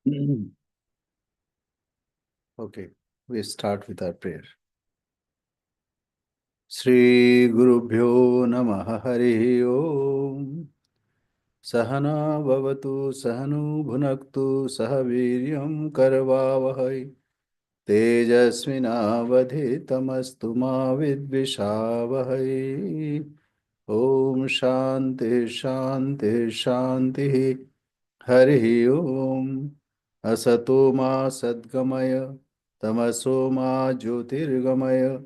Okay, we start with our prayer. Shri Gurubhyo Namaha Harihi Om. Sahana Bhavatu Sahanu Bhunaktu Sahaviryam Karvavahai. Tejasvinavadhitamastu ma vidvishavahai. Om Shanti Shanti Shanti. Harihi Om. Asato ma Sadgamaya. Tamaso ma Jyotirgamaya.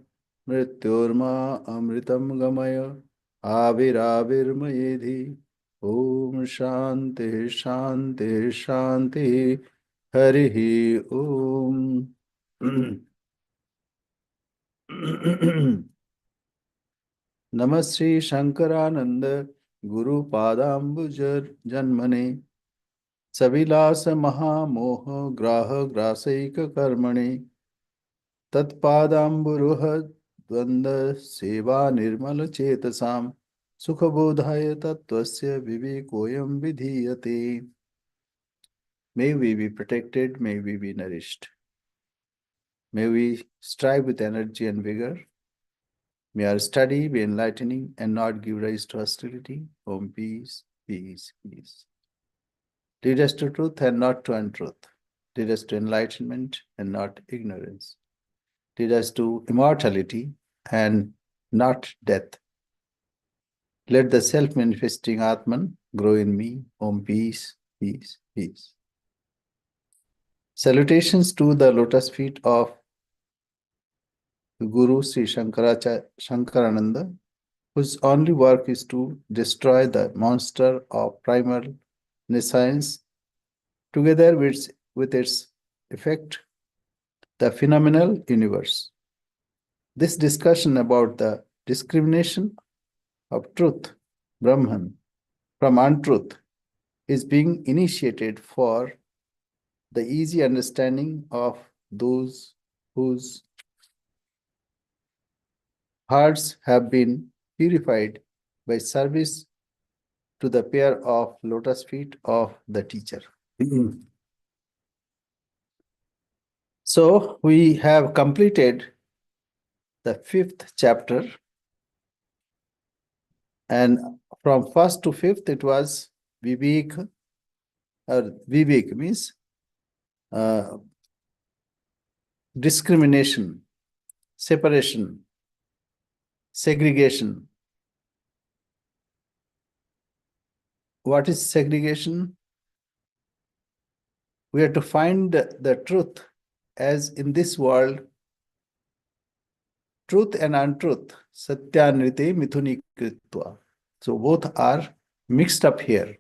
Mrityorma Amritam Gamaya. Avirāvirmayedhi. Om Shanti Shanti Shanti. Harihi Om. Namaste Shankarananda Guru Padambujar Janmane Savilasa Mahamoha Graha Grasaika Karmane Tatpadamburuha Dvanda Seva Nirmala Chetasam Sukhabodhaya Tattvasya Vivikoyam Vidhiyate. May we be protected, may we be nourished. May we strive with energy and vigor. May our study be enlightening and not give rise to hostility. Om peace, peace, peace. Lead us to truth and not to untruth. Lead us to enlightenment and not ignorance. Lead us to immortality and not death. Let the self-manifesting Atman grow in me. Om peace, peace, peace. Salutations to the lotus feet of Guru Sri Shankarananda, whose only work is to destroy the monster of primal nescience, together with its effect, the phenomenal universe. This discussion about the discrimination of truth, Brahman, from untruth is being initiated for the easy understanding of those whose hearts have been purified by service to the pair of lotus feet of the teacher. So we have completed the 5th chapter, and from 1st to 5th it was Vivek, or Vivek means discrimination, separation, segregation. What is segregation? We have to find the truth, as in this world, truth and untruth, satyanrite mithuni kritva. So both are mixed up here.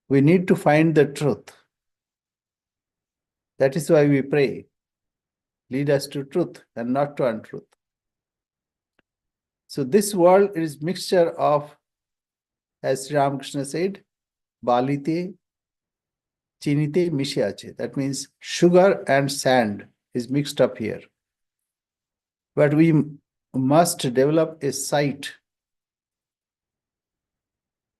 We need to find the truth. That is why we pray. Lead us to truth and not to untruth. So this world is mixture of, as Sri Ramakrishna said, balite, chinite, mishache. That means sugar and sand is mixed up here. But we must develop a sight.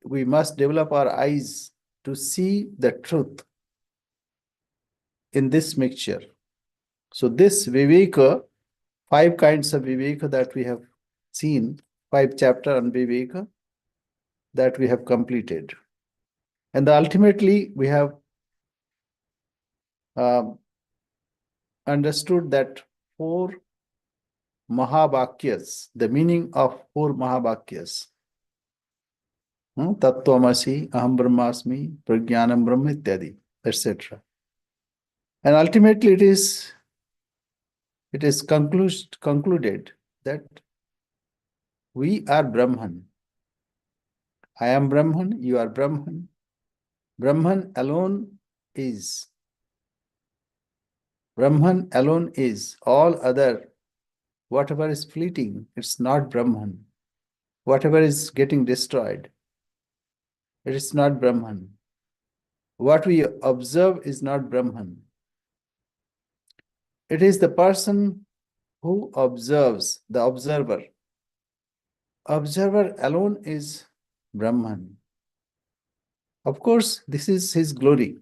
We must develop our eyes to see the truth in this mixture. So this Viveka, 5 kinds of Viveka that we have seen, 5 chapters on Viveka that we have completed. And ultimately we have understood that 4 Mahavakyas, the meaning of 4 Mahavakyas. Tattvamasi, Aham Brahmasmi, Prajnanam Brahma Ityadi, etc. And ultimately it is concluded that we are Brahman. I am Brahman, you are Brahman. Brahman alone is. Brahman alone is. All other, whatever is fleeting, it's not Brahman. Whatever is getting destroyed, it is not Brahman. What we observe is not Brahman. It is the person who observes, the observer. Observer alone is Brahman. Of course, this is his glory.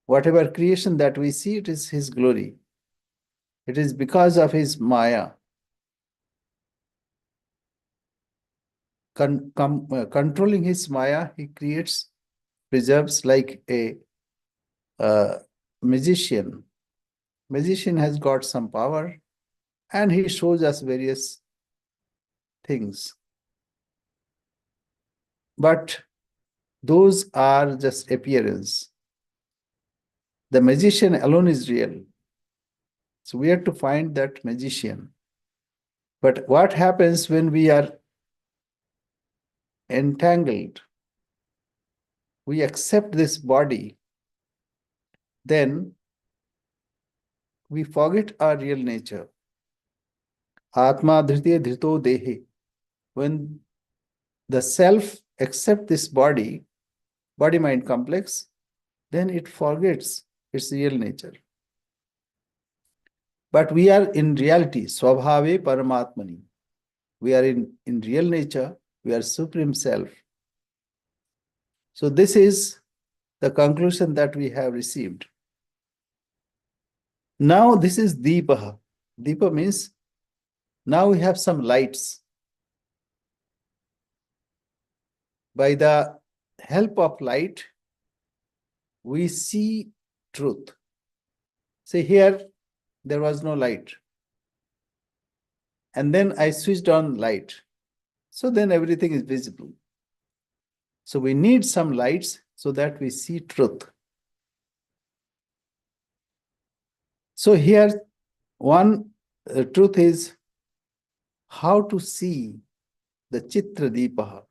Whatever creation that we see, it is his glory. It is because of his Maya. Controlling his Maya, he creates, preserves like a uh, magician. Magician has got some power and he shows us various things. But those are just appearance. The magician alone is real. So we have to find that magician. But what happens when we are entangled? We accept this body, then we forget our real nature. Atma dhritiya dhrito dehe. When the self accepts this body, body-mind complex, then it forgets its real nature. But we are in reality, swabhave paramatmani. We are in real nature, we are supreme self. So this is the conclusion that we have received. Now this is Deepa. Deepa means now we have some lights. By the help of light, we see truth. Say here, there was no light. And then I switched on light. So then everything is visible. So we need some lights so that we see truth. So here, one truth is how to see the Chitra Deepaha.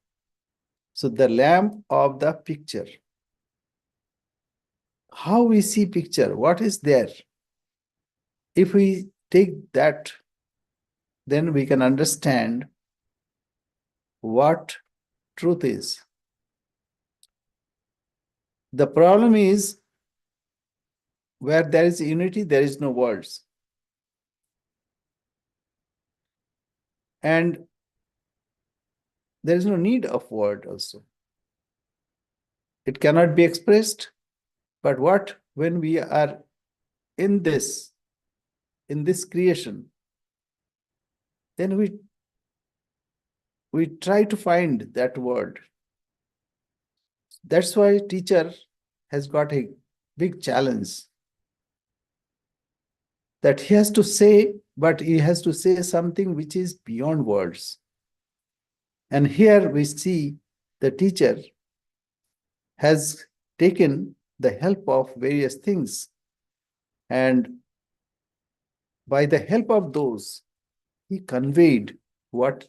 So the lamp of the picture. How we see picture, what is there? If we take that, then we can understand what truth is. The problem is where there is unity, there is no words. And there is no need of word also. It cannot be expressed. But what when we are in this creation, then we try to find that word. That's why teacher has got a big challenge that he has to say, but he has to say something which is beyond words. And here we see the teacher has taken the help of various things. And by the help of those, he conveyed what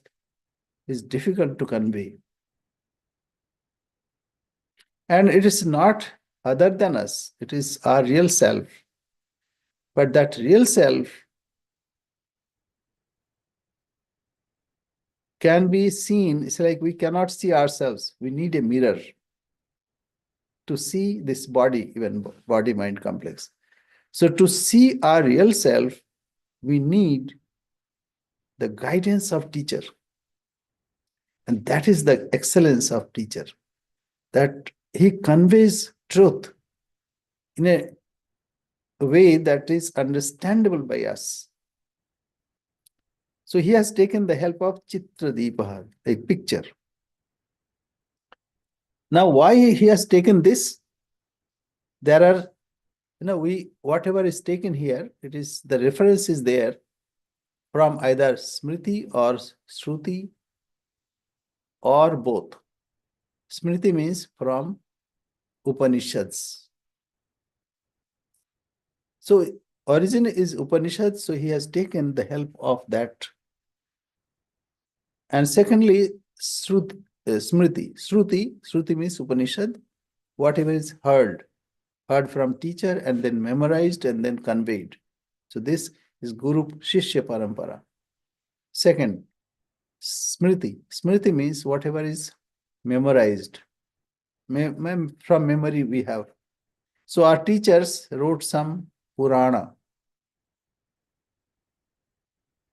is difficult to convey. And it is not other than us, it is our real self. But that real self can be seen. It's like we cannot see ourselves. We need a mirror to see this body, even body-mind complex. So to see our real self, we need the guidance of teacher. And that is the excellence of teacher, that he conveys truth in a way that is understandable by us. So he has taken the help of Chitra Deepaha, a picture. Now, why he has taken this? There are, whatever is taken here, it is the reference is there from either Smriti or Shruti or both. Smriti means from Upanishads. So origin is Upanishad, so he has taken the help of that. And secondly, Smriti. Shruti means Upanishad, whatever is heard from teacher and then memorized and then conveyed. So this is Guru Shishya Parampara. Second, Smriti. Smriti means whatever is memorized. From memory we have. So our teachers wrote some Purana.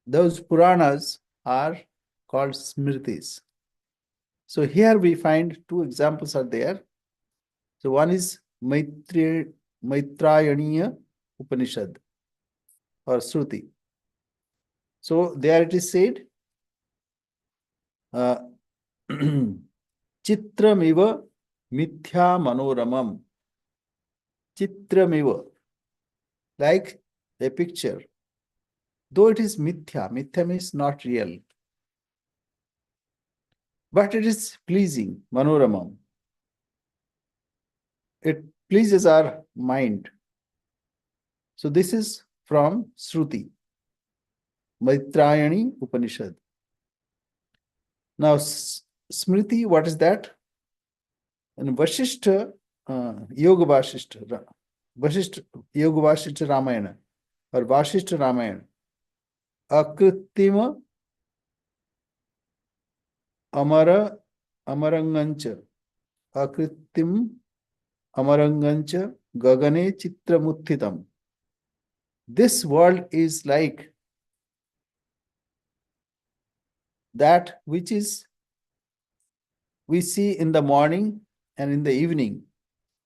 Those Puranas are called Smritis. So here we find two examples are there. So one is Maitreya Maitrayaniya Upanishad or Shruti. So there it is said, uh, Chitramiva Mithya Manoramam. Chitramiva, like a picture. Though it is mithya, mithya means not real, but it is pleasing, Manoramam. It pleases our mind. So this is from Shruti, Maitrayani Upanishad. Now, Smriti, what is that? And Vashishta, Yoga Vashishta, Vashishta, Yoga Vashishta Ramayana, or Vashishta Ramayana. Akritima Amara Amarangancha. Akritim Amarangancha Gagane Chitramuthitam. This world is like that which is we see in the morning and in the evening.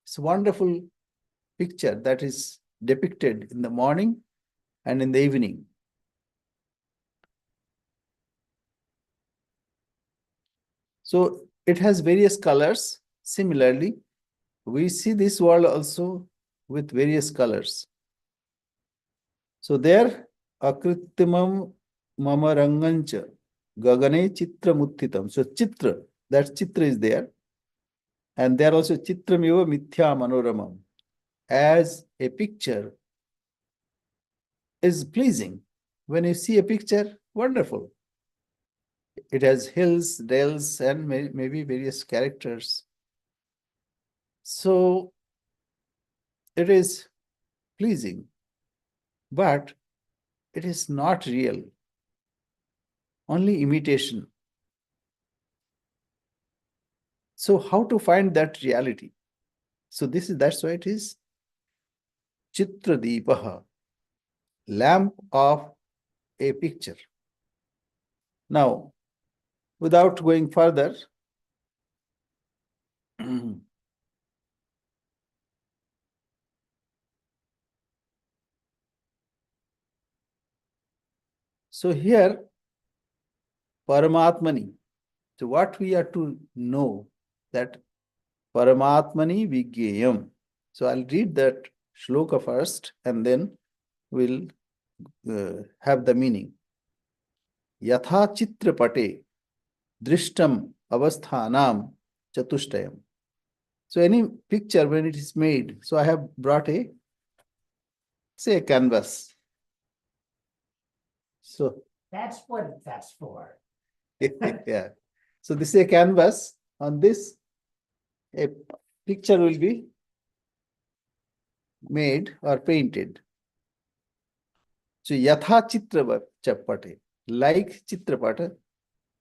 It's a wonderful picture that is depicted in the morning and in the evening. So it has various colors. Similarly, we see this world also with various colors. So there, akritimam mamarangancha gagane chitra muttitam. So chitra, that chitra is there. And there also chitramiva mithya manoramam. As a picture is pleasing. When you see a picture, wonderful. It has hills, dales, and maybe various characters. So it is pleasing, but it is not real, only imitation. So how to find that reality? So that's why it is Chitra Deepaha, lamp of a picture. Now, without going further, so here, Paramatmani. So what we are to know that Paramatmani Vigyayam. So I'll read that shloka first and then we'll have the meaning. Yatha chitrapate drishtam avasthanam chatushtayam. So any picture when it is made, so I have brought a canvas. So that's what that's for. yeah. So this is a canvas. On this, a picture will be made or painted. So yatha chitrapate, like chitrapata,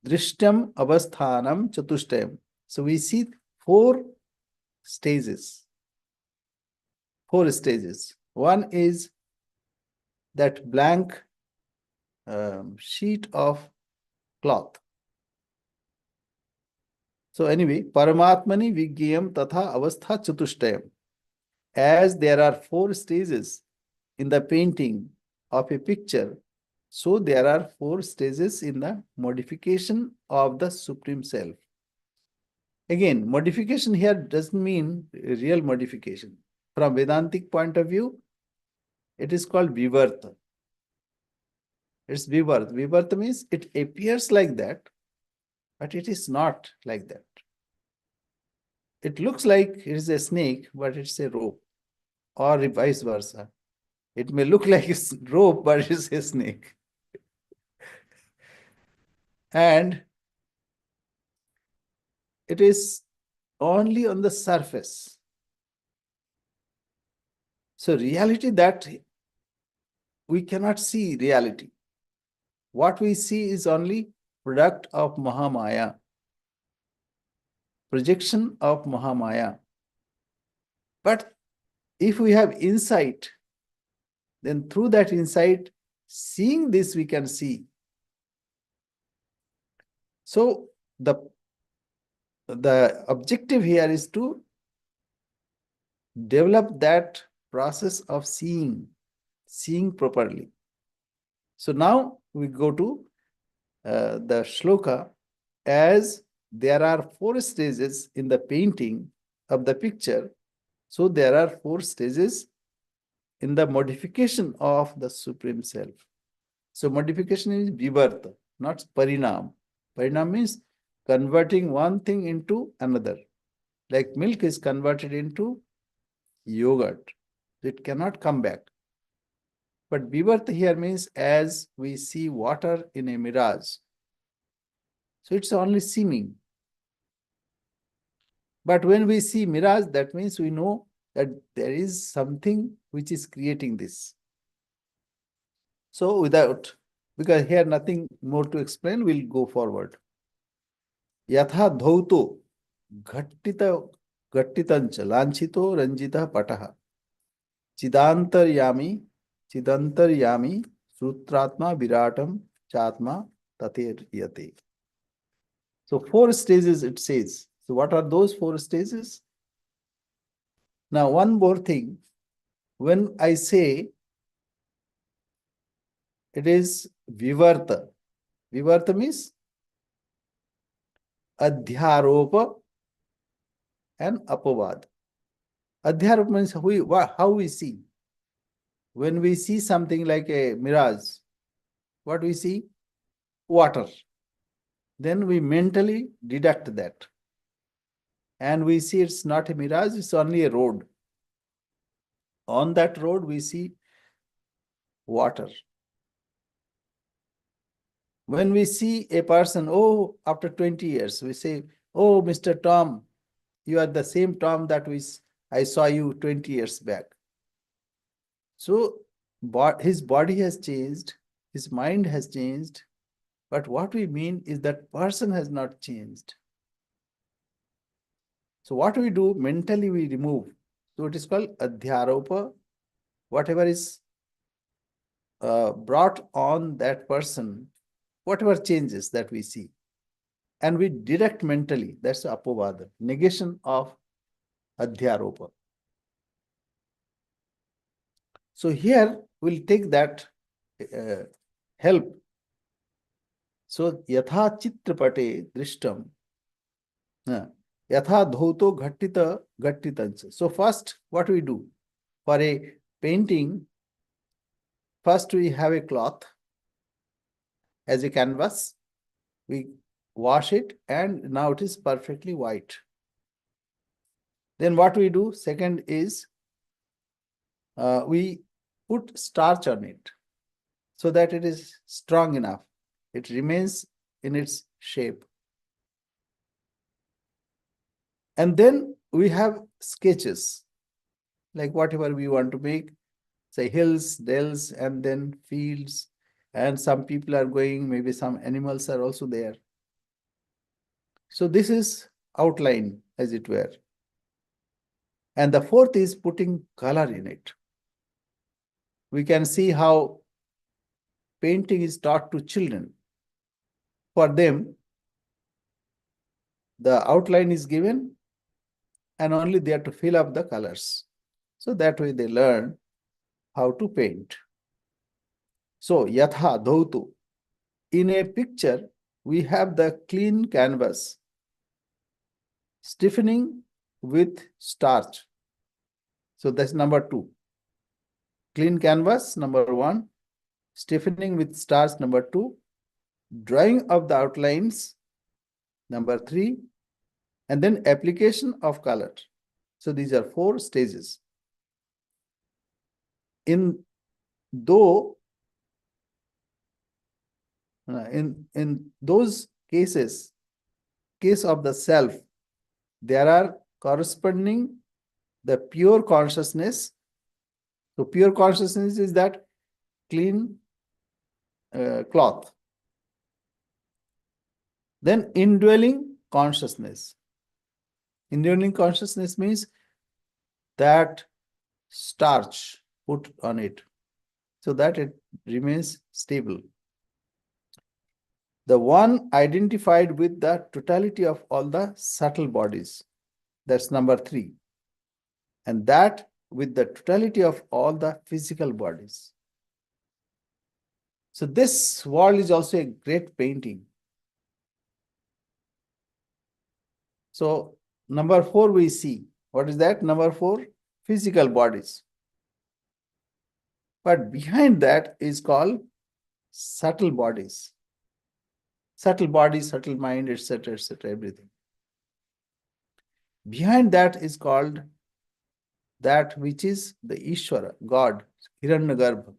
drishtam avasthanam chatushtayam. So we see four stages. Four stages. One is that blank sheet of cloth. So anyway, Paramatmani Vigyam Tatha Avastha Chatushtayam. As there are four stages in the painting of a picture, so there are four stages in the modification of the Supreme Self. Again, modification here doesn't mean real modification. From Vedantic point of view, it is called Vivarta. It's Vivarta. Vivarta means it appears like that, but it is not like that. It looks like it is a snake, but it's a rope, or vice versa. It may look like it's rope, but it's a snake. And it is only on the surface. So reality that we cannot see reality. What we see is only product of Mahamaya, projection of Mahamaya. But if we have insight, then through that insight, seeing this we can see. So the objective here is to develop that process of seeing properly. So now we go to the shloka. As there are 4 stages in the painting of the picture, so there are 4 stages in the modification of the Supreme Self. So modification is vivarta, not parinam. Parinam means converting one thing into another. Like milk is converted into yogurt. It cannot come back. But vivarta here means as we see water in a mirage. So it's only seeming. But when we see mirage, that means we know that there is something which is creating this. So because here nothing more to explain, we'll go forward. Yatha dhauto ghattitancha lanchito ranjita pataha chidantaryami sutratma viratam chatma tateryate. So 4 stages it says. So what are those 4 stages? Now one more thing. When I say it is vivarta, vivarta means adhyaropa and apavad. Adhyaropa means how we see. When we see something like a mirage, what we see? Water. Then we mentally deduct that. And we see it's not a mirage, it's only a road. On that road, we see water. When we see a person, oh, after 20 years, we say, oh, Mr. Tom, you are the same Tom that I saw you 20 years back. So his body has changed, his mind has changed, but what we mean is that person has not changed. So what we do, mentally we remove. So it is called adhyaropa. Whatever is brought on that person, whatever changes that we see. And we direct mentally, that's apovada, negation of adhyaropa. So here we'll take that help. So yatha chitrapate drishtam, yatha dhoto ghattitancha. So first, what we do? For a painting, first we have a cloth as a canvas. We wash it and now it is perfectly white. Then what we do? Second is we put starch on it so that it is strong enough. It remains in its shape. And then we have sketches, like whatever we want to make, say hills, dells, and then fields. And some people are going, maybe some animals are also there. So this is outline, as it were. And the fourth is putting color in it. We can see how painting is taught to children. For them, the outline is given and only they have to fill up the colors. So that way they learn how to paint. So yatha dhautu. In a picture, we have the clean canvas, stiffening with starch. So that's number 2. Clean canvas, number 1. Stiffening with starch, number 2. Drawing of the outlines, number 3. And then application of color. So these are 4 stages. In those cases, case of the self, there are corresponding the pure consciousness. So pure consciousness is that clean cloth. Then indwelling consciousness. Indwelling consciousness means that starch put on it so that it remains stable. The one identified with the totality of all the subtle bodies. That's number 3. And that with the totality of all the physical bodies. So this world is also a great painting. So number 4 we see. What is that? Number 4, physical bodies. But behind that is called subtle bodies. Subtle body, subtle mind, etc., etc., everything. Behind that is called that which is the Ishvara, God, Hiranyagarbha.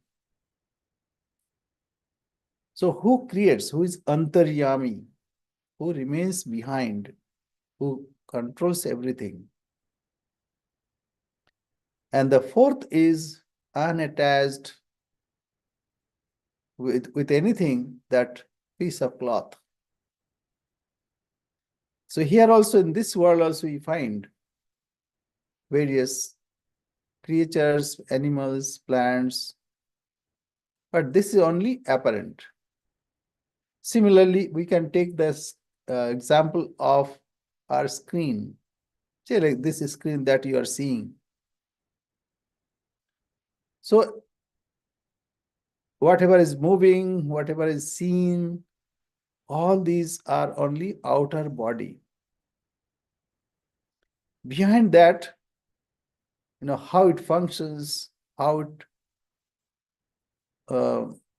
So who creates? Who is Antaryami? Who remains behind? Who controls everything? And the fourth is unattached with anything, that piece of cloth. So here also, in this world also, we find various creatures, animals, plants, but this is only apparent. Similarly, we can take this example of our screen. Say like this screen that you are seeing. So whatever is moving, whatever is seen, all these are only outer body. Behind that, how it functions, how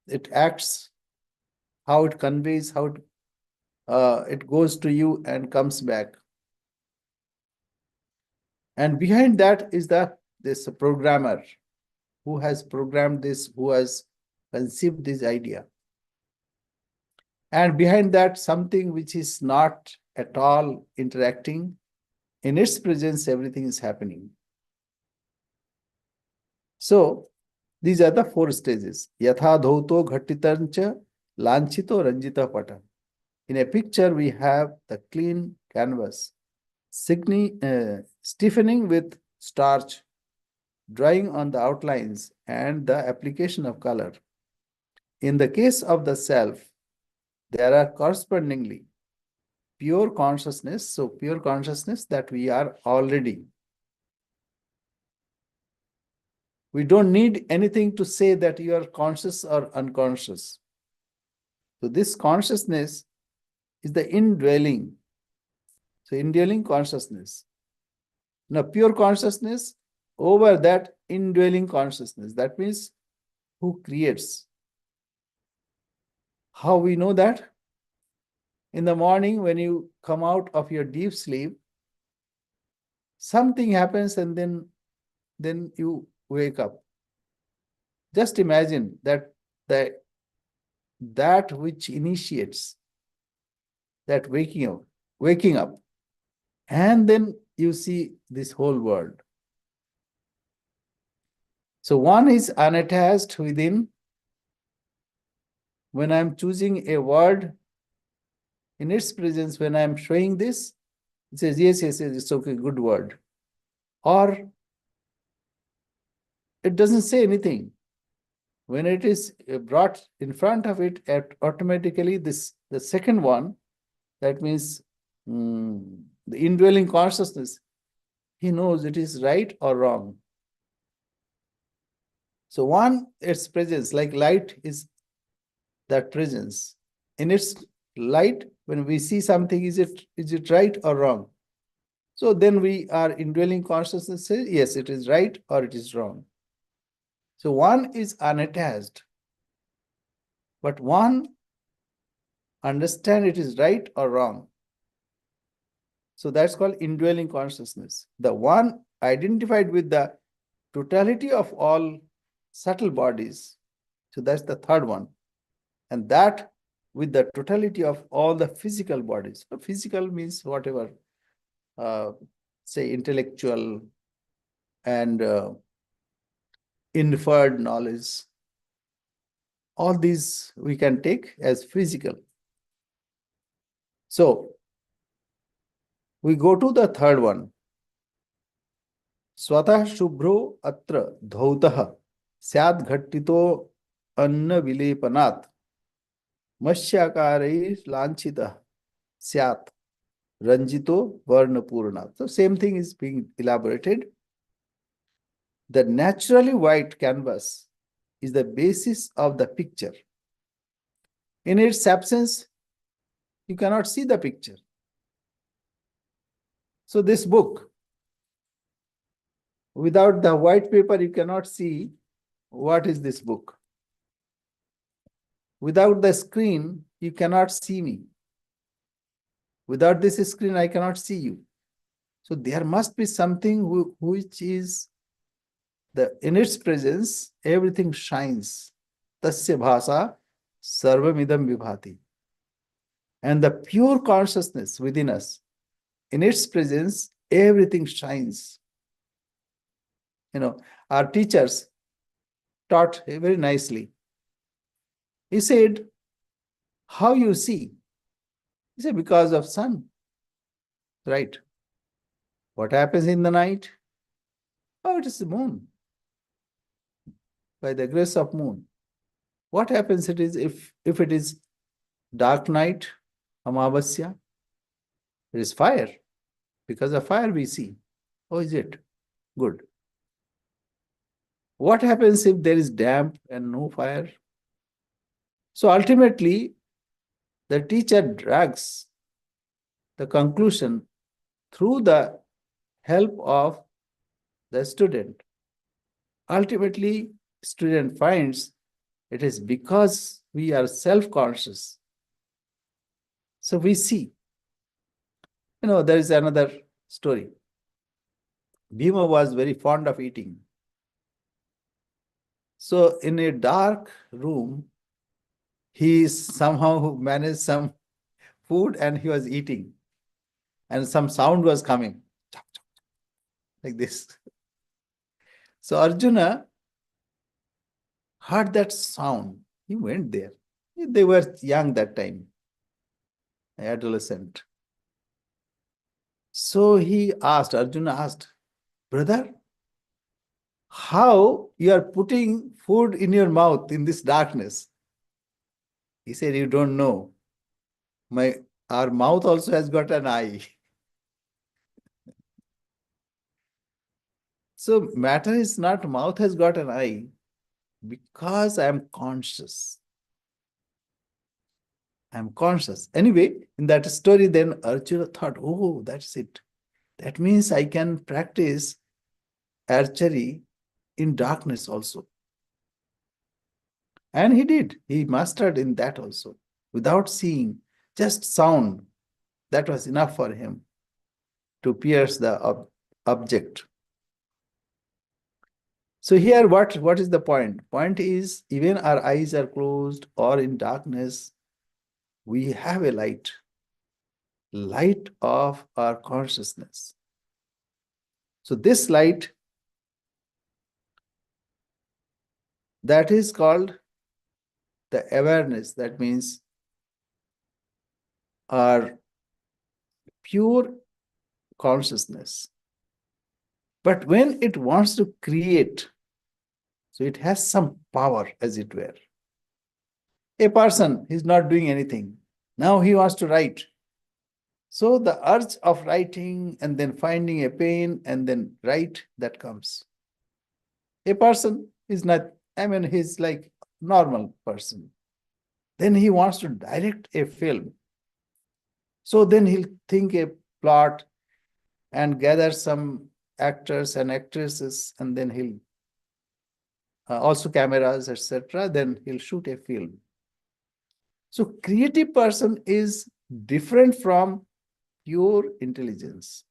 it acts, how it conveys, how it goes to you and comes back. And behind that is this programmer who has programmed this, who has conceived this idea. And behind that, something which is not at all interacting. In its presence, everything is happening. So these are the 4 stages. Yatha dhauto ghattitancha lanchito ranjita pata. In a picture, we have the clean canvas, stiffening with starch, drawing on the outlines and the application of color. In the case of the self, there are correspondingly pure consciousness. So pure consciousness that we are already. We don't need anything to say that you are conscious or unconscious. So this consciousness is the indwelling. So indwelling consciousness. Now pure consciousness over that indwelling consciousness. That means who creates. How we know that? In the morning when you come out of your deep sleep, something happens and then you wake up. Just imagine that which initiates that waking up, and then you see this whole world. So one is unattached within. When I'm choosing a word, in its presence, when I'm showing this, it says, yes, it's okay, good word. Or it doesn't say anything. When it is brought in front of it, automatically the second one, that means the indwelling consciousness, he knows it is right or wrong. So one, its presence, like light is that presence. In its light, when we see something, is it right or wrong? So then we are indwelling consciousness, say, yes, it is right or it is wrong. So one is unattached, but one understand it is right or wrong. So that's called indwelling consciousness. The one identified with the totality of all subtle bodies. So that's the third one. And that with the totality of all the physical bodies. So physical means whatever, say intellectual and inferred knowledge. All these we can take as physical. So we go to the third one. Swatah shubhro atra dhautah syad ghattito anna vilepanat मत्स्याकारे लांछितः स्यात् रंजितो वर्णपूर्णा. So same thing is being elaborated. The naturally white canvas is the basis of the picture. In its absence, you cannot see the picture. So this book, without the white paper, you cannot see what is this book. Without the screen, you cannot see me. Without this screen, I cannot see you. So there must be something which is in its presence, everything shines. Tasya bhasa sarvamidam vibhati. And the pure consciousness within us, in its presence, everything shines. Our teachers taught very nicely. He said, how you see? He said, because of sun. Right. What happens in the night? Oh, it is the moon. By the grace of moon. What happens it is if it is dark night, amavasya, it is fire. Because of fire we see. Oh, is it? Good. What happens if there is damp and no fire? So ultimately, the teacher drags the conclusion through the help of the student. Ultimately, student finds it is because we are self-conscious. So we see. There is another story. Bhima was very fond of eating. So in a dark room, he somehow managed some food and he was eating. And some sound was coming. Like this. So Arjuna heard that sound. He went there. They were young that time, adolescent. So Arjuna asked, brother, how you are putting food in your mouth in this darkness? He said, you don't know. Our mouth also has got an eye. So matter is not mouth has got an eye because I am conscious. I am conscious. Anyway, in that story, then Arjuna thought, oh, that's it. That means I can practice archery in darkness also. And he did. He mastered in that also. Without seeing, just sound. That was enough for him to pierce the object. So here, what is the point? Point is, even our eyes are closed or in darkness, we have a light of our consciousness. So this light, that is called the awareness. That means our pure consciousness. But when it wants to create, so it has some power, as it were. A person is not doing anything. Now he wants to write. So the urge of writing and then finding a pen and then write, that comes. A person is not, he's like normal person. Then he wants to direct a film. So then he'll think a plot and gather some actors and actresses, and then he'll also cameras, etc. Then he'll shoot a film. So creative person is different from pure intelligence.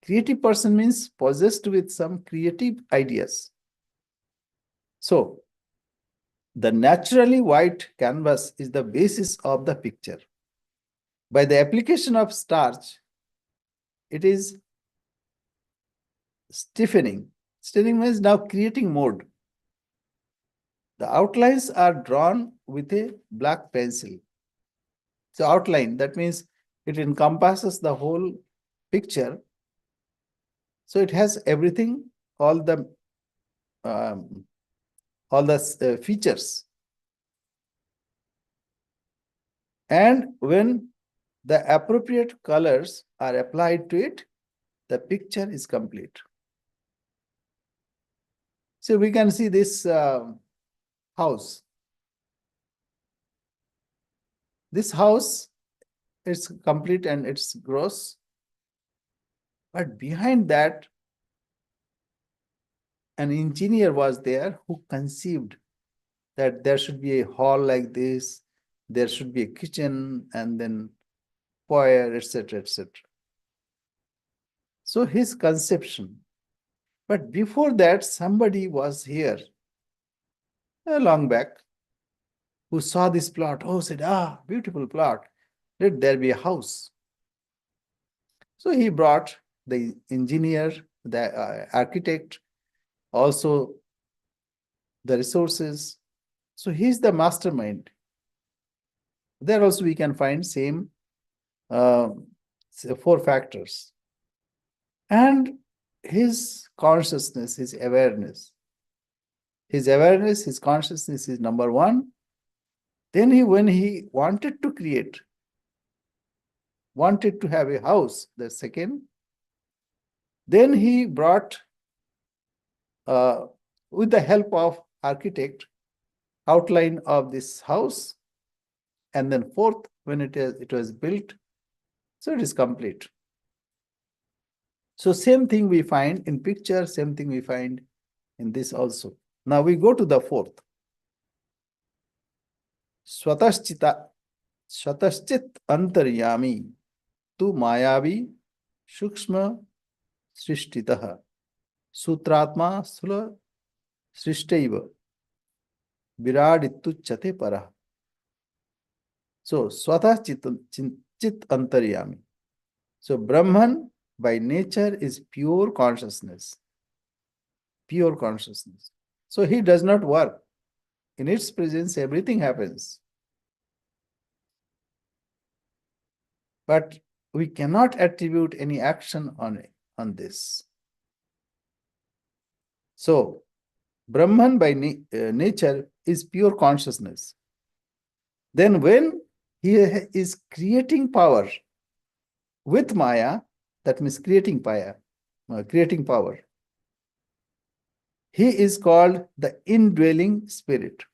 Creative person means possessed with some creative ideas. So the naturally white canvas is the basis of the picture. By the application of starch, it is stiffening. Stiffening means now creating mode. The outlines are drawn with a black pencil. So outline, that means it encompasses the whole picture. So it has everything, all the features. And when the appropriate colors are applied to it, the picture is complete. So we can see this house. This house, it's complete and it's gross. But behind that, an engineer was there who conceived that there should be a hall like this, there should be a kitchen, and then foyer, etc., etc. So his conception. But before that, somebody was here long back who saw this plot. Oh, said, beautiful plot. Let there be a house. So he brought the engineer, the architect, also the resources. So he's the mastermind. There also we can find same uh, 4 factors. And his consciousness, his awareness. His awareness, his consciousness is number one. Then when he wanted to create, wanted to have a house, the second. Then he brought, with the help of architect, outline of this house. And then fourth, when it was built, so it is complete. So same thing we find in picture, same thing we find in this also. Now we go to the fourth. Swataschita, Swataschit antaryami tu mayavi shukshma srishtitah sutratma sula srishtaiva viradituchyate parah. So swatah chit antaryami. So Brahman by nature is pure consciousness. Pure consciousness. So he does not work. In its presence, everything happens. But we cannot attribute any action on this. So Brahman by nature is pure consciousness. Then when he is creating power with Maya, that means creating power, he is called the indwelling spirit.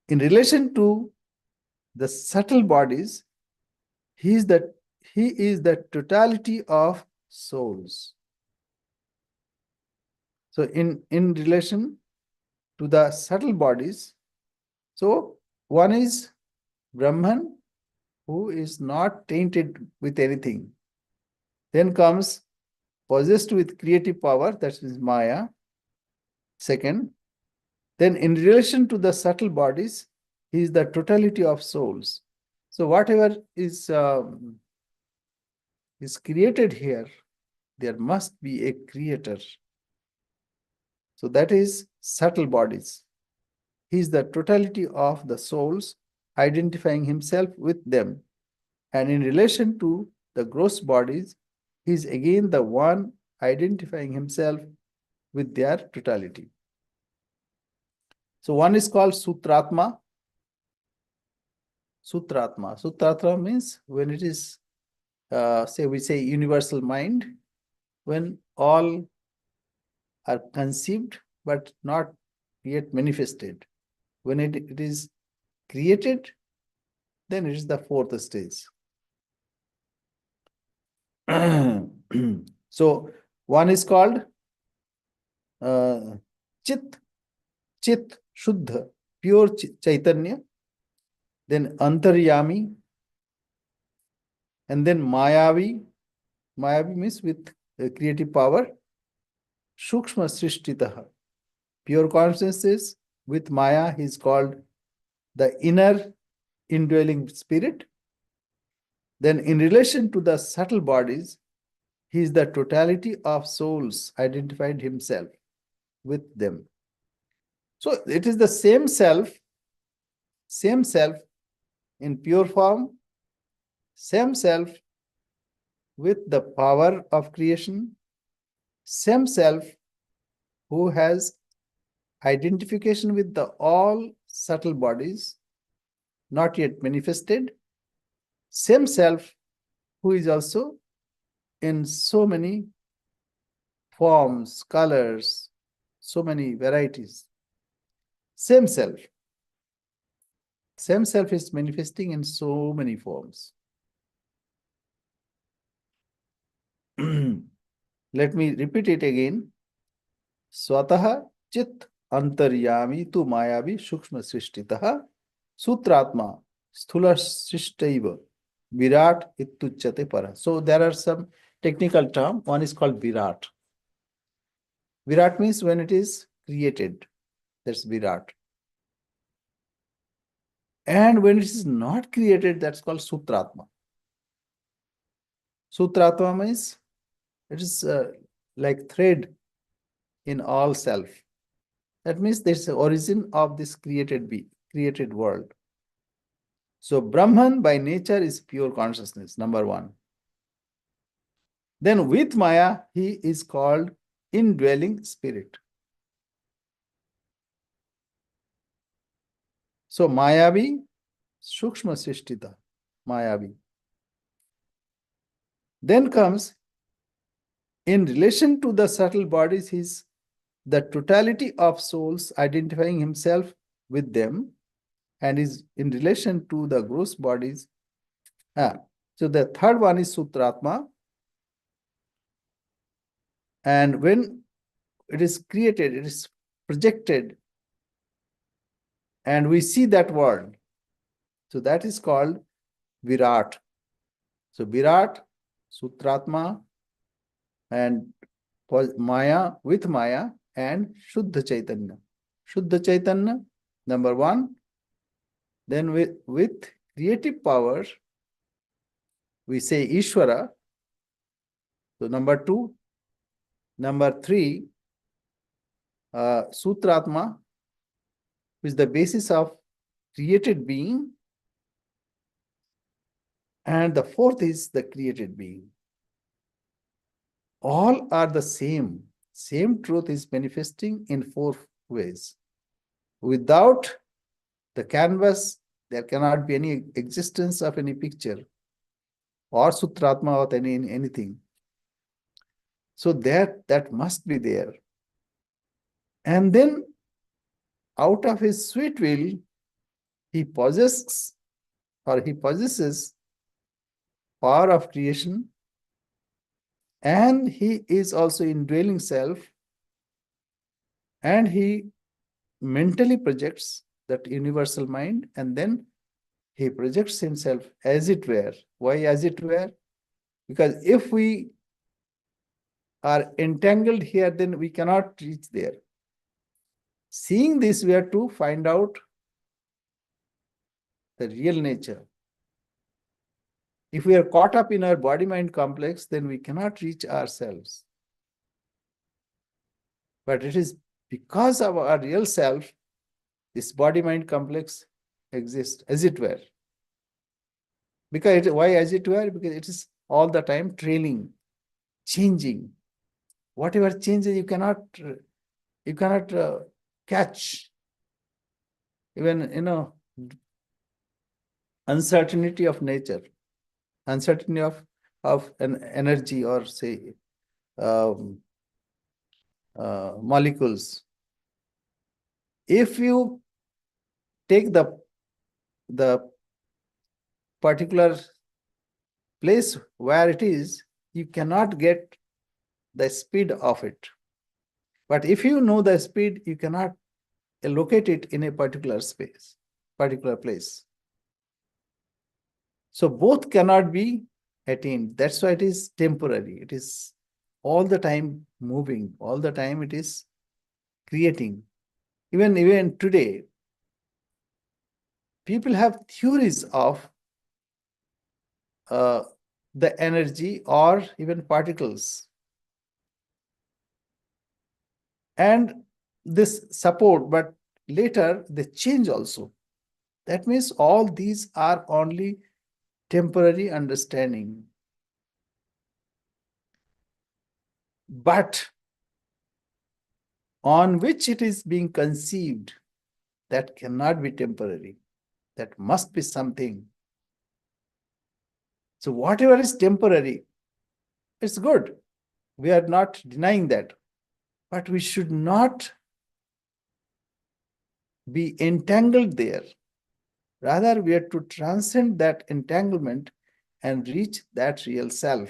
In relation to the subtle bodies, he is the totality of souls. So in relation to the subtle bodies, so one is Brahman, who is not tainted with anything. Then comes possessed with creative power, that is Maya. Second, then in relation to the subtle bodies, he is the totality of souls. So whatever is created here, there must be a creator. So that is subtle bodies. He is the totality of the souls, identifying himself with them. And in relation to the gross bodies, he is again the one identifying himself with their totality. So one is called Sutratma. Sutratma means when it is, we say universal mind, when all are conceived but not yet manifested. When it is created, then it is the fourth stage. So one is called Chit, Shuddha, pure Chaitanya, then Antaryami, and then Mayavi. Mayavi means with creative power. Shukshma Srishtitaha, pure consciousness with Maya, he is called the inner indwelling spirit. Then in relation to the subtle bodies, he is the totality of souls, identified himself with them. So it is the same self in pure form, same self with the power of creation, same self who has identification with the all subtle bodies, not yet manifested, same self who is also in so many forms, colors, So many varieties. Same self. Same self is manifesting in so many forms. Let me repeat it again. Swatah chit antaryami tu mayavi shukshma srishtitah sutratma sthula srishtaiva virat ituchyate para. So there are some technical terms. One is called virat. Virat means when it is created. That's virat. And when it is not created, that's called sutratma. Sutratma means it is like thread in all self. That means there's the origin of this created world. So Brahman by nature is pure consciousness, number one. Then with Maya, he is called indwelling spirit. So Mayavi, Shukshma Srishtita, Mayavi. Then comes, in relation to the subtle bodies, his the totality of souls identifying himself with them, and is in relation to the gross bodies. So the third one is Sutratma. And when it is created, it is projected, and we see that world. So that is called Virat. So Virat, Sutratma, and Maya, with Maya, and Shuddha Chaitanya. Shuddha Chaitanya, number one. Then with creative power, we say Ishvara. So number two. Number three, Sutratma, which is the basis of created being. And the fourth is the created being. All are the same. Same truth is manifesting in four ways. Without the canvas, there cannot be any existence of any picture or Sutratma or anything. So that must be there. And then out of his sweet will, he possesses power of creation, and he is also indwelling self, and he mentally projects that universal mind, and then he projects himself as it were. Why as it were? Because if we are entangled here, then we cannot reach there. Seeing this, we have to find out the real nature. If we are caught up in our body-mind complex, then we cannot reach ourselves. But it is because of our real self, this body-mind complex exists, as it were. Why as it were? Because it is all the time trailing, changing. Whatever changes, you cannot catch. Even, uncertainty of nature, uncertainty of an energy, or say molecules. If you take the particular place where it is, you cannot get the speed of it. But if you know the speed, you cannot locate it in a particular space, particular place. So both cannot be attained. That's why it is temporary. It is all the time moving, all the time it is creating. Even today, people have theories of the energy or even particles. And this support, but later they change also. That means all these are only temporary understanding. But on which it is being conceived, that cannot be temporary. That must be something. So whatever is temporary, it's good. We are not denying that. But we should not be entangled there. Rather, we are to transcend that entanglement and reach that real self,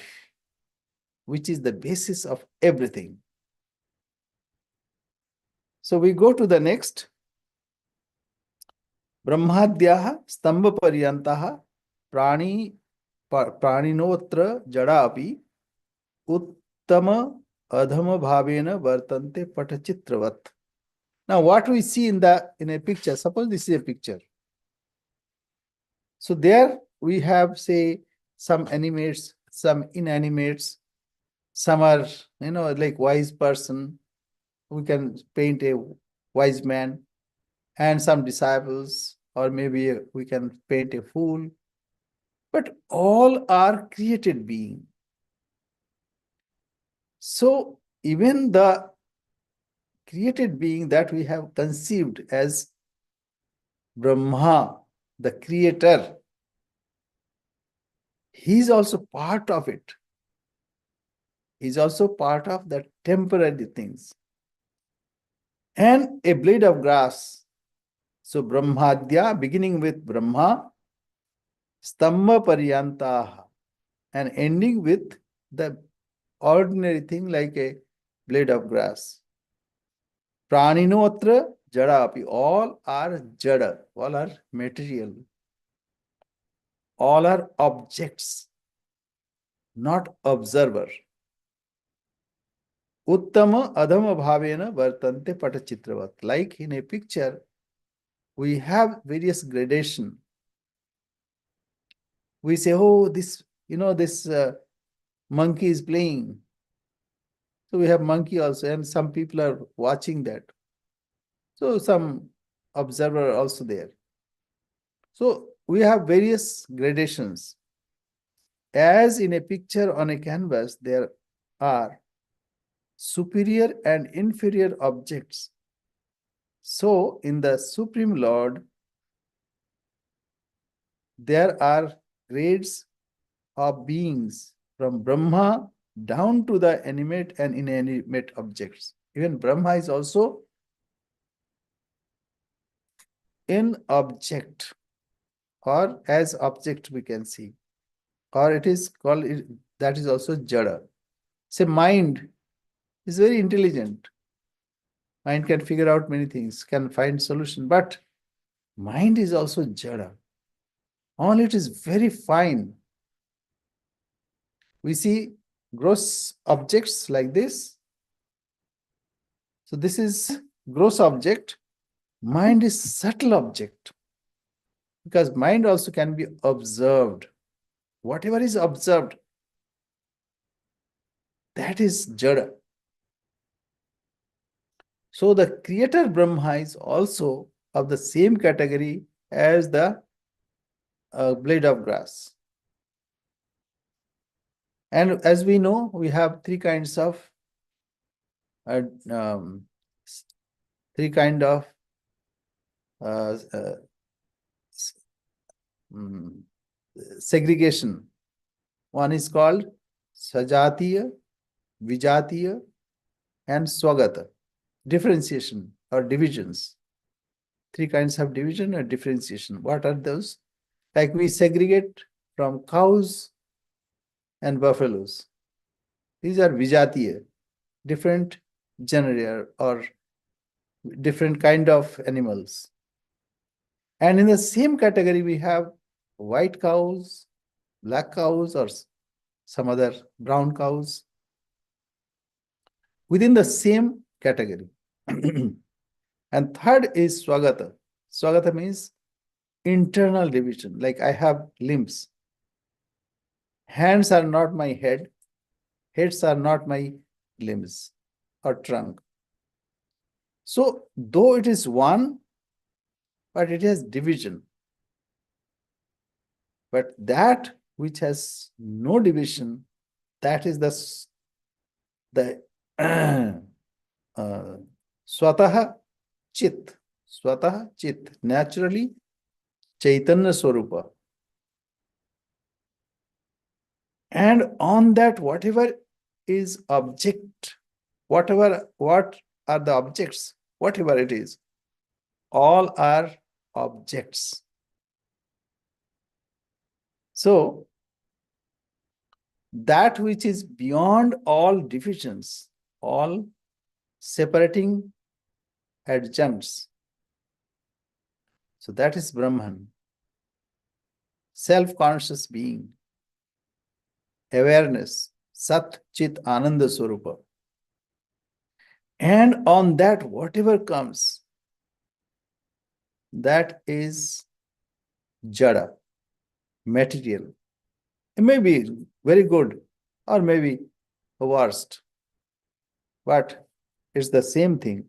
which is the basis of everything. So we go to the next. Brahmadhyah stambha paryantah praninotra jada api uttama adhama bhavena vartante patachitravat. Now, what we see in a picture, suppose this is a picture. So there we have, say, some animates, some inanimates, some are, like wise person. We can paint a wise man, and some disciples, or maybe we can paint a fool. But all are created being. So even the created being that we have conceived as Brahma, the creator, he is also part of it. He is also part of the temporary things. And a blade of grass. So Brahmadya, beginning with Brahma, Stamba Paryanta, and ending with the ordinary thing like a blade of grass. Praninotra jada api. All are jada, all are material. All are objects, not observer. Uttama adhama bhavena vartante patachitravat. Like in a picture, we have various gradation. We say, oh, this monkey is playing. So we have monkey also, and some people are watching that. So some observer also there. So we have various gradations. As in a picture on a canvas, there are superior and inferior objects. So in the Supreme Lord, there are grades of beings from Brahma down to the animate and inanimate objects. Even Brahma is also in object, or as object we can see, or it is called, that is also jada. Say mind is very intelligent. Mind can figure out many things, can find solution, but mind is also jada. Only it is very fine. We see gross objects like this. So this is gross object. Mind is subtle object, because mind also can be observed. Whatever is observed, that is jada. So the creator Brahma is also of the same category as the blade of grass. And as we know, we have three kinds of uh, um, uh, uh, segregation. One is called Sajatiya, Vijatiya, and Swagata. Differentiation or divisions. Three kinds of division or differentiation. What are those? Like we segregate from cows and buffaloes. These are Vijatiya, different genera or different kind of animals. And in the same category, we have white cows, black cows, or some other brown cows within the same category. And third is Swagata. Swagata means internal division. Like I have limbs. Hands are not my head. Heads are not my limbs or trunk. So though it is one, but it has division. But that which has no division, that is the swataha chit. Swataha chit, naturally Chaitanya Swarupa. And on that, whatever is object, what are the objects, whatever it is, all are objects. So that which is beyond all divisions, all separating adjuncts, so that is Brahman, self-conscious being, awareness, Sat Chit Ananda Swarupa. And on that, whatever comes, that is Jada, material. It may be very good or maybe worst, but it's the same thing.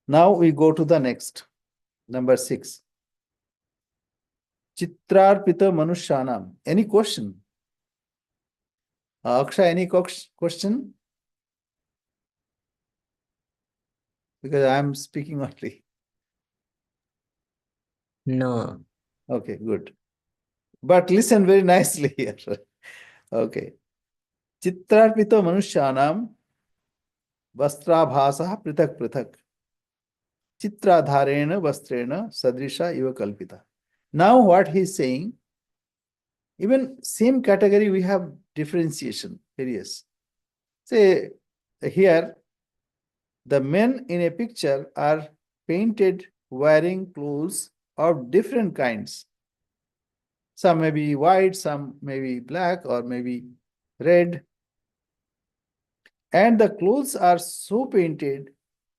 Now we go to the next, number 6. Chitrarpita Manushanam. Any question? Akshay, any question? Because I am speaking only. No. Okay, good. But listen very nicely here. Okay. Chitrarpita Manushanam Vastrabhasa Prithak Prithak. Chitradharena Vastrena Sadrisha Iva Kalpita. Now what he is saying, even same category we have differentiation, various. Say here, the men in a picture are painted wearing clothes of different kinds. Some may be white, some may be black, or maybe red. And the clothes are so painted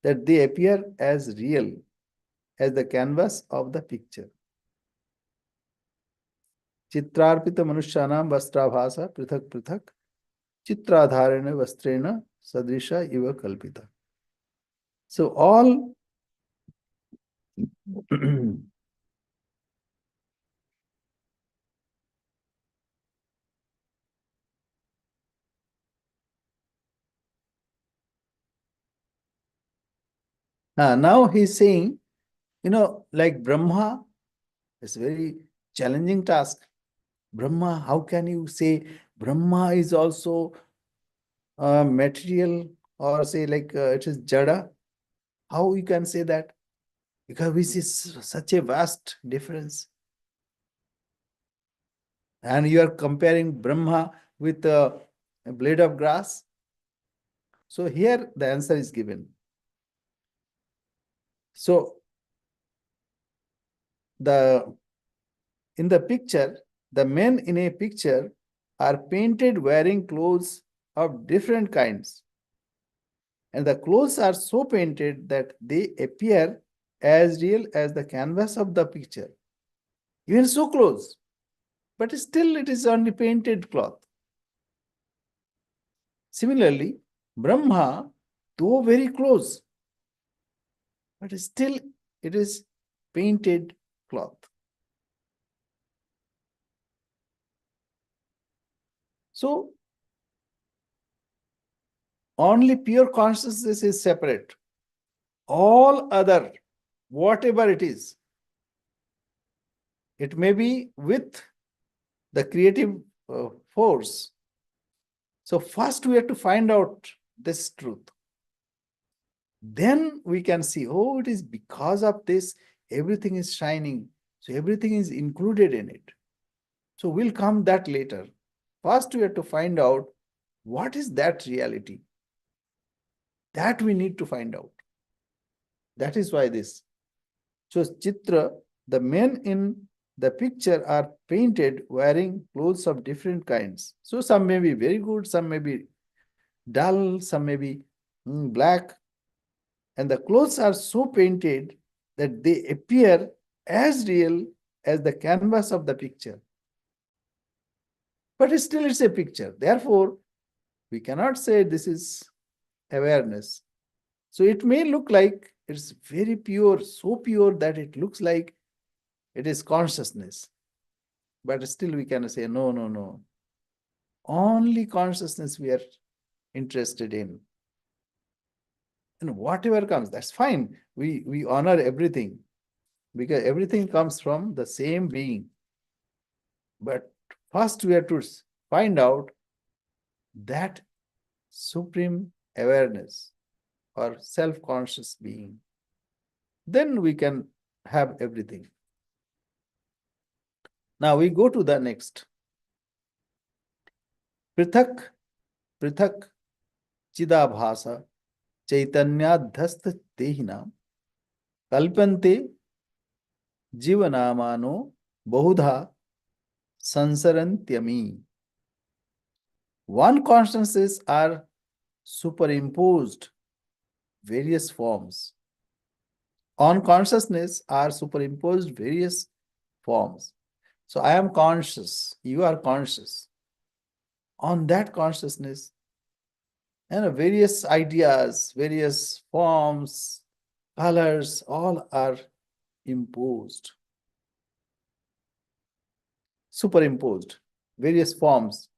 that they appear as real as the canvas of the picture. Chitrarpita Manushanam Vastrabhasa Prithak Prithak Chitradharena Vastrena Sadrisha Iva Kalpita. So all now he's saying, like Brahma, it's a very challenging task. Brahma, how can you say Brahma is also material, or say like it is Jada? How you can say that? Because we see such a vast difference. And you are comparing Brahma with a blade of grass. So here the answer is given. So in the picture, the men in a picture are painted wearing clothes of different kinds. And the clothes are so painted that they appear as real as the canvas of the picture. Even so close, but still it is only painted cloth. Similarly, Brahma, though very close, but still it is painted cloth. So, only pure consciousness is separate. All other, whatever it is, it may be with the creative force. So first we have to find out this truth. Then we can see, oh, it is because of this, everything is shining. So everything is included in it. So we'll come that later. First we have to find out what is that reality. That we need to find out. That is why this. So Chitra, the men in the picture are painted wearing clothes of different kinds. So some may be very good, some may be dull, some may be black. And the clothes are so painted that they appear as real as the canvas of the picture. But still it's a picture. Therefore, we cannot say this is awareness. So it may look like it's very pure, so pure that it looks like it is consciousness. But still we can say, no, no, no. Only consciousness we are interested in. And whatever comes, that's fine. We honor everything because everything comes from the same being. But first we have to find out that supreme awareness or self-conscious being, then we can have everything. Now we go to the next. Prithak, prithak, chidabhasa, chaitanyadhast dehinam, kalpante jivanamano bahudha sansarantyami. One consciousnesses are superimposed various forms. On consciousness are superimposed various forms. So I am conscious, you are conscious. On that consciousness, and various ideas, various forms, colors, all are imposed, superimposed, various forms.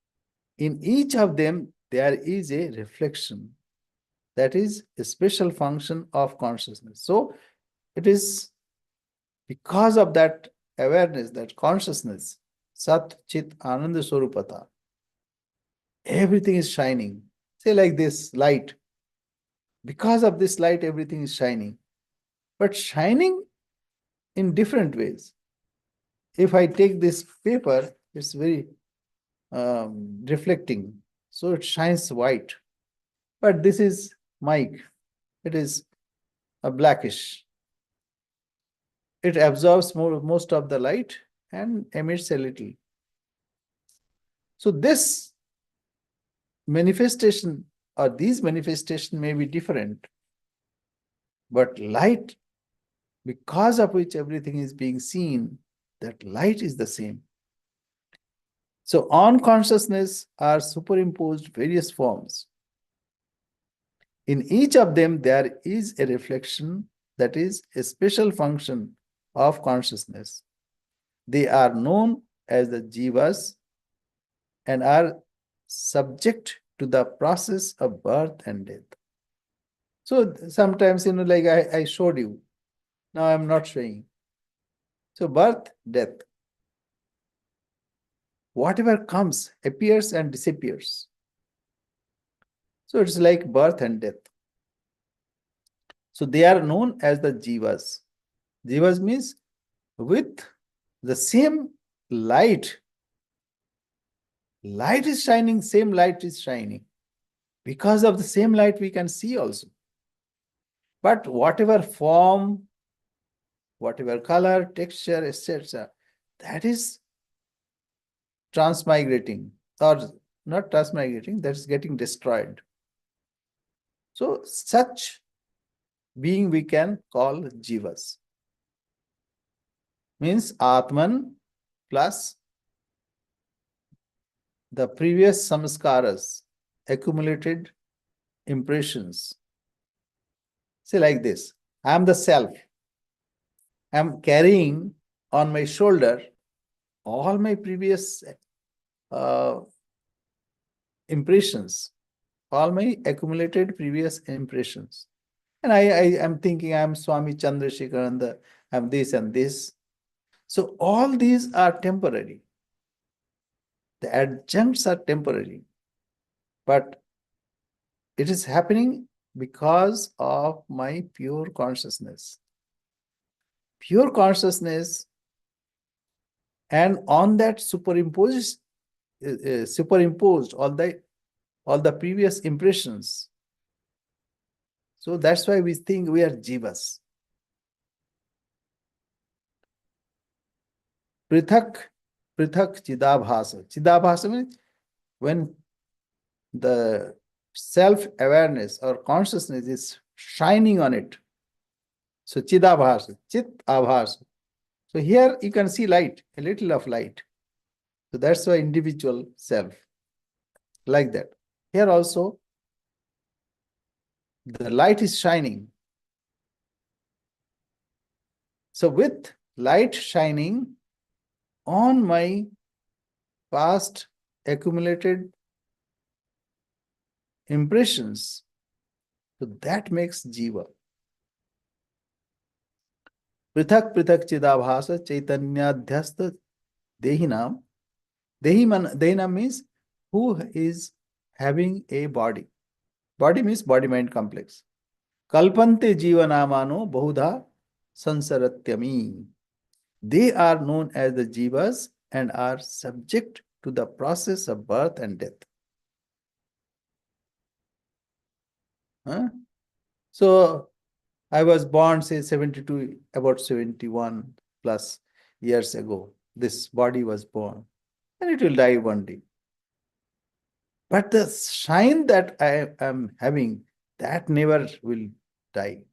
In each of them, there is a reflection. That is a special function of consciousness. So it is because of that awareness, that consciousness, Sat Chit Ananda Swarupata, everything is shining. Say like this light. Because of this light, everything is shining. But shining in different ways. If I take this paper, it's very reflecting. So it shines white. But this is mic. It is a blackish. It absorbs most of the light and emits a little. So this manifestation or these manifestations may be different, but light, because of which everything is being seen, that light is the same. So on consciousness are superimposed various forms. In each of them, there is a reflection, that is a special function of consciousness. They are known as the jivas and are subject to the process of birth and death. So sometimes, like I showed you, now I'm not showing. So birth, death. Whatever comes appears and disappears. So it's like birth and death. So they are known as the jivas. Jivas means with the same light. Light is shining, same light is shining. Because of the same light, we can see also. But whatever form, whatever color, texture, etc., that is transmigrating, or not transmigrating, that is getting destroyed. So such being we can call jivas. Means Atman plus the previous samskaras, accumulated impressions. Say like this, I am the self. I am carrying on my shoulder all my previous impressions, all my accumulated previous impressions. And I am thinking I am Swami Chandrasekharananda, I am this and this. So all these are temporary. The adjuncts are temporary. But it is happening because of my pure consciousness. Pure consciousness, and on that superimposed all the previous impressions. So that's why we think we are jivas. Prithak, prithak chidabhasa. Chidabhasa means when the self-awareness or consciousness is shining on it. So chidabhasa, chit abhasa. So here you can see light, a little of light. So that's why individual self, like that. Here also, the light is shining. So with light shining on my past accumulated impressions, so that makes jiva. Prithak prithak chidabhasa chaitanyadhyasta dehinam. Dehinam means who is having a body. Body means body-mind complex. Kalpante jivanamano bahudha sansaratyami. They are known as the jivas and are subject to the process of birth and death. Huh? So I was born, say, 72, about 71 plus years ago. This body was born, and it will die one day. But the shine that I am having, that never will die.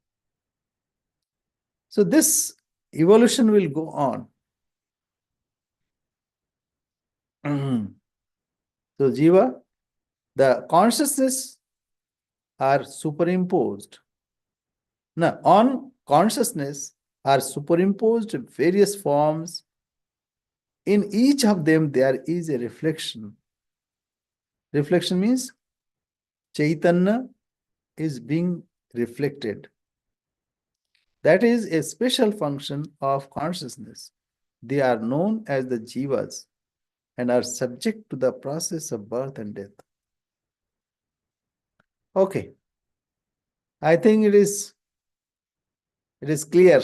So this evolution will go on. So jiva, the consciousness are superimposed. Now, on consciousness are superimposed various forms. In each of them, there is a reflection. Reflection means Chaitanya is being reflected. That is a special function of consciousness. They are known as the jivas and are subject to the process of birth and death. Okay. I think it is clear.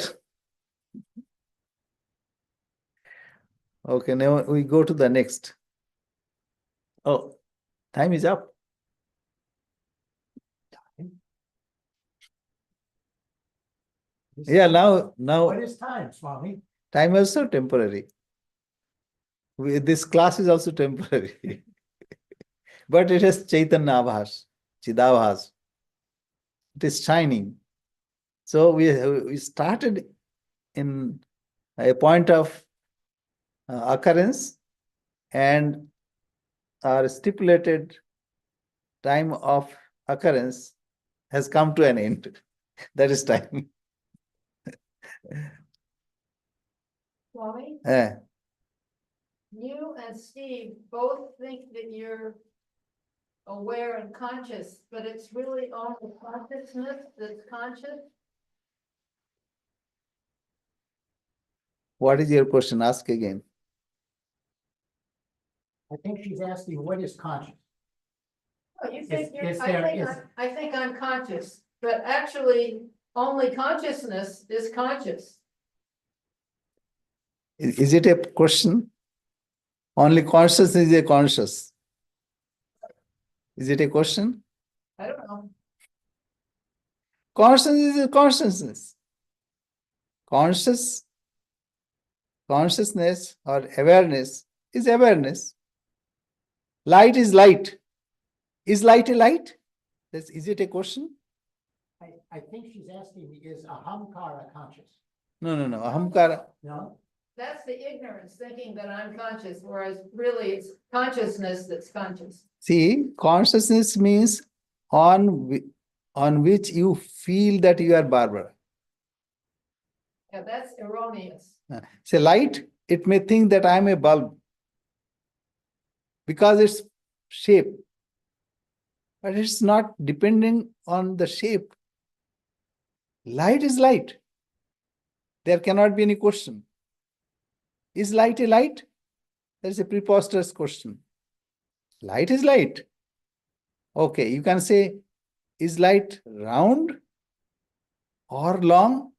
Okay, now we go to the next. Oh, time is up. Yeah, now What is time, Swami? time is also temporary. This class is also temporary. But it is Chaitanya Abhas, Chidabhas. It is shining. So we started in a point of occurrence, and our stipulated time of occurrence has come to an end. That is time. Swami, Eh, you and Steve both think that you're aware and conscious, but it's really only consciousness that's conscious. What is your question? Ask again. I think she's asking, what is conscious? Oh, you think you're, is there- I think I'm conscious, but actually only consciousness is conscious. Is it a question? Only consciousness is a conscious. Is it a question? I don't know. Consciousness is a consciousness. Consciousness or awareness is awareness. Light is light. Is light a light? Is it a question? I think she's asking, is ahamkara conscious? No. Ahamkara. No? That's the ignorance, thinking that I'm conscious, whereas really it's consciousness that's conscious. See, consciousness means on which you feel that you are Barbara. Yeah, that's erroneous. Say light, it may think that I am a bulb because its shape, but it's not depending on the shape. Light is light. There cannot be any question. Is light a light? That is a preposterous question. Light is light. Okay, you can say, is light round or long?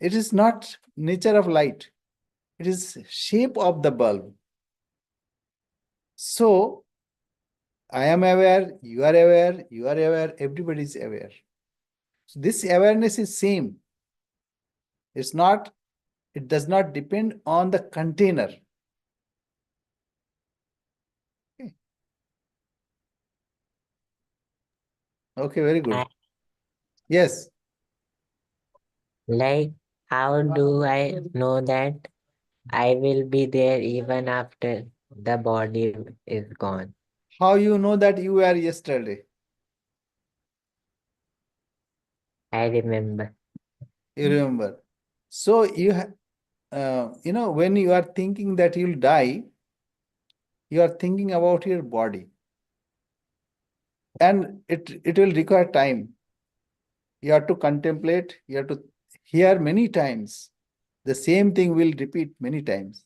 It is not nature of light. It is shape of the bulb. So, I am aware, you are aware, everybody is aware. So this awareness is same. It does not depend on the container. Okay, very good. Yes. Like, how do I know that I will be there even after the body is gone? How you know that you were yesterday? I remember. You remember. So when you are thinking that you'll die, you are thinking about your body. And it will require time. You have to contemplate, you have to hear many times. The same thing will repeat many times.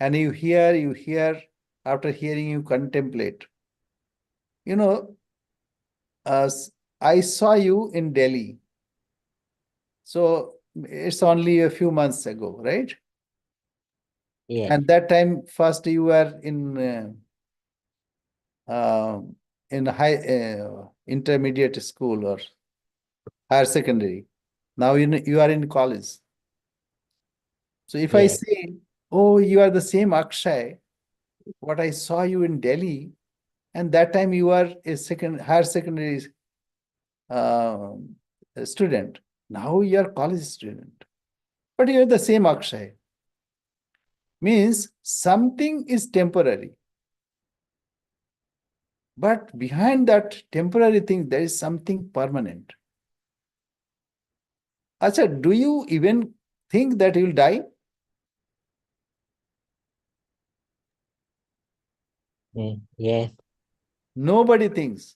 And you hear, after hearing, you contemplate. I saw you in Delhi. So it's only a few months ago, right? Yes, And that time, first you were in high intermediate school or higher secondary. Now you are in college. So if I yes, say, oh, you are the same Akshay, what I saw you in Delhi, and that time you are a higher secondary um, student. Now you are college student, but you are the same Akshay. Means something is temporary, but behind that temporary thing, there is something permanent. Acha, do you even think that you will die? yes, Nobody thinks.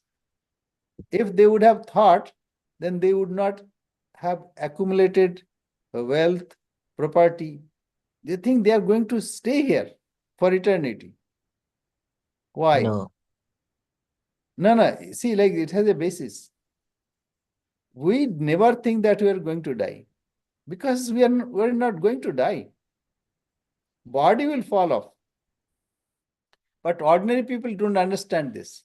If they would have thought, then they would not have accumulated wealth, property. They think they are going to stay here for eternity. Why? no, No, no. See, like it has a basis. We never think that we are going to die because we're not going to die. Body will fall off. But ordinary people don't understand this.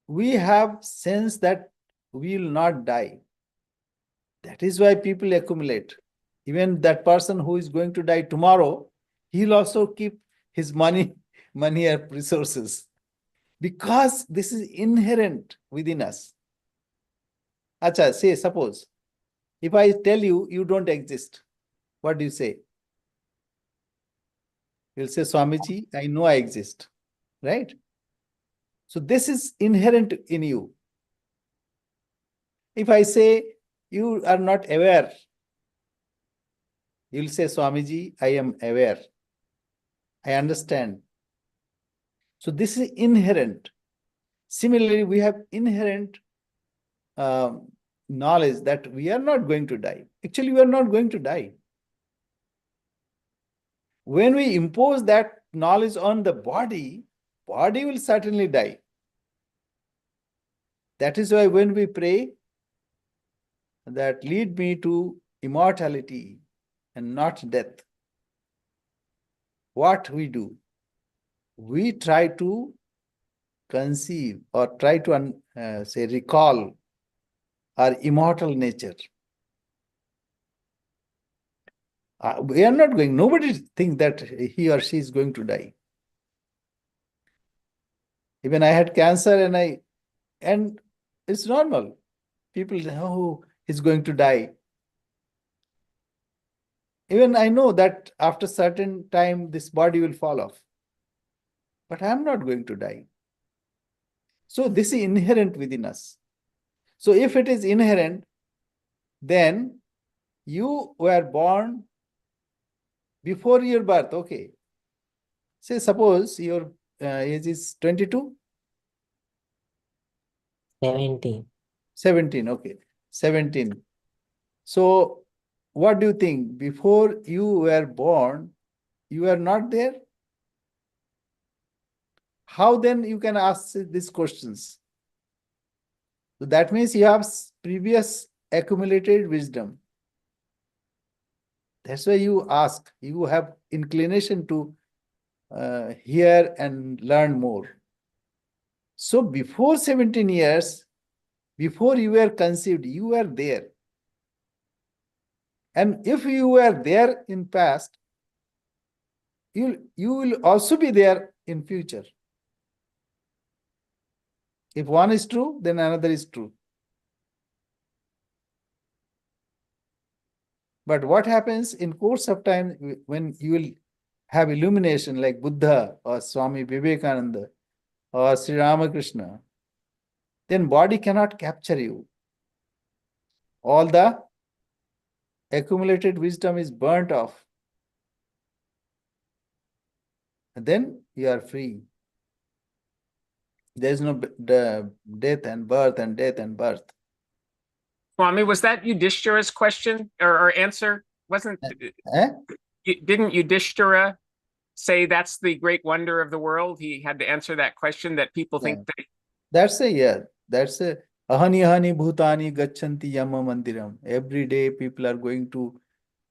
We have sense that we will not die. That is why people accumulate. Even that person who is going to die tomorrow, he'll also keep his money, money or resources. Because this is inherent within us. Acha, say, suppose, if I tell you, you don't exist, what do you say? You'll say, Swamiji, I know I exist, right? So this is inherent in you. If I say, you are not aware, you'll say, Swamiji, I am aware. I understand. So this is inherent. Similarly, we have inherent knowledge that we are not going to die. Actually, we are not going to die. When we impose that knowledge on the body, body will certainly die. That is why when we pray, that lead me to immortality and not death, what we do? We try to conceive or try to say recall our immortal nature. We are not going, nobody thinks that he or she is going to die. Even I had cancer and it's normal. People say, oh, he's going to die. Even I know that after certain time, this body will fall off. But I am not going to die. So this is inherent within us. So if it is inherent, then you were born before your birth. Okay. Say, suppose your age is 22? 17. 17. Okay. 17. So what do you think? Before you were born, you were not there? How then you can ask these questions? So that means you have previous accumulated wisdom. That's why you ask. You have inclination to hear and learn more. So before 17 years, before you were conceived, you were there. And if you were there in past, you will also be there in future. If one is true, then another is true. But what happens in course of time when you will have illumination like Buddha or Swami Vivekananda or Sri Ramakrishna, then body cannot capture you. All the accumulated wisdom is burnt off. And then you are free. There is no death and birth and death and birth. Swami, was that Yudhishthira's question or answer? Wasn't Eh? didn't Yudhishthira say that's the great wonder of the world? He had to answer that question that people think Yeah. that. That's a, yeah, that's a ahani ahani bhutani gacchanti yama mandiram. Every day people are going to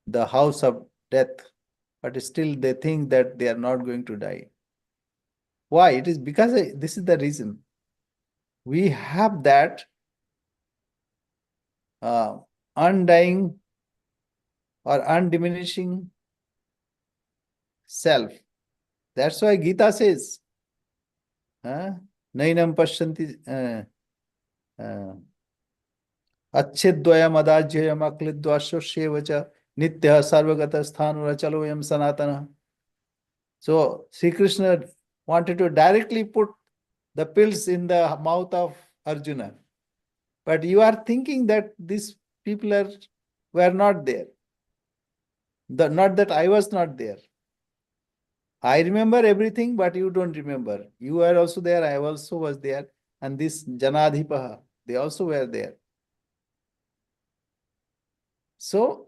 the house of death, but still they think that they are not going to die. Why? It is because this is the reason. We have that undying or undiminishing self. That's why Gita says, Nainam Pashyanti Achedvayam Adajyayam Aklidvashoshyevacha Nitya Sarvagata Sthanurachaloyam Sanatana. So Sri Krishna wanted to directly put the pills in the mouth of Arjuna. But you are thinking that these people were not there. Not that I was not there. I remember everything, but you don't remember. You were also there, I also was there. And this Janadhipaha, they also were there. So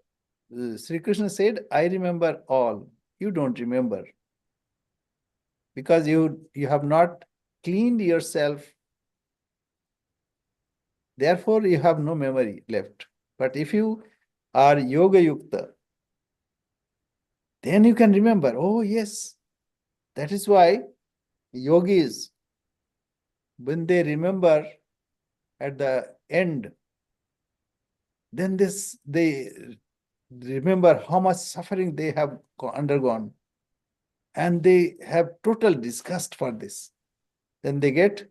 Sri Krishna said, I remember all. You don't remember. Because you have not cleaned yourself. Therefore, you have no memory left. But if you are Yoga Yukta, then you can remember, oh yes, that is why yogis, when they remember at the end, then they remember how much suffering they have undergone. And they have total disgust for this. Then they get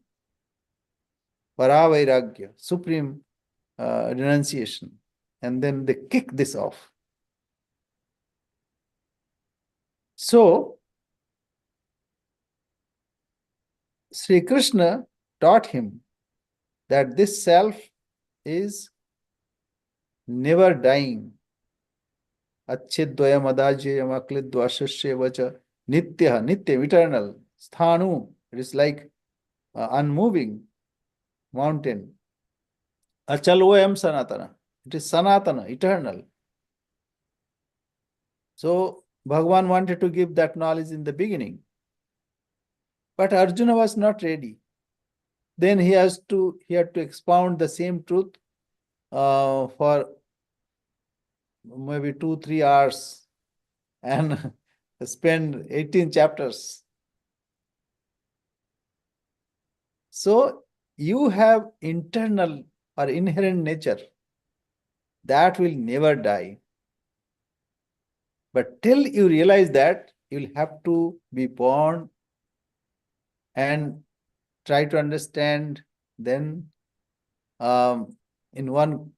paravairagya, supreme renunciation. And then they kick this off. So, Sri Krishna taught him that this self is never dying. Achidvayam adajyayam aklidvashasyevacha nitya, nityam, eternal. Sthanu, it is like unmoving mountain. Achalvayam sanatana, it is sanatana, eternal. So, Bhagavan wanted to give that knowledge in the beginning. But Arjuna was not ready. Then he had to expound the same truth for maybe 2-3 hours and spend 18 chapters. So you have internal or inherent nature that will never die. But till you realize that, you'll have to be born and try to understand. Then in one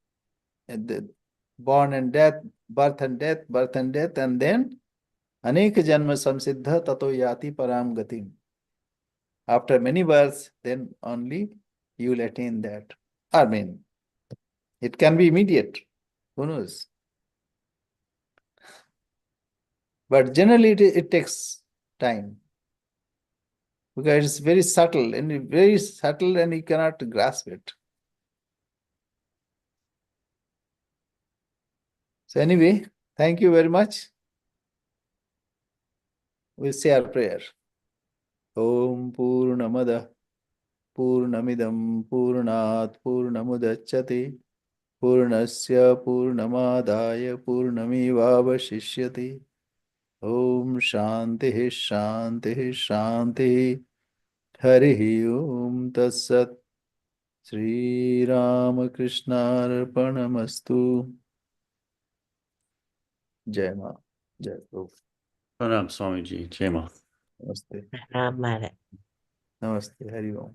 born and death, birth and death, birth and death, and then anek janma samsiddha tato yati param gatim. After many births, then only you will attain that. I mean, it can be immediate. Who knows? But generally, it takes time. Because it's very subtle and you cannot grasp it. So anyway, thank you very much. We'll say our prayer. Om Purnamada Purnamidam Purnat Purnamudachyate Purnasya Purnamadaya Purnamivavashishyate. Om Shanti Shanti Shanti. Hari Om Tatsat. Sri Ramakrishna Arpanamastu. Jai Ma. Jai Prabhu. Pranam Swamiji. Jai Ma. Namaste. Ram Maharaj. Namaste. Hari Om.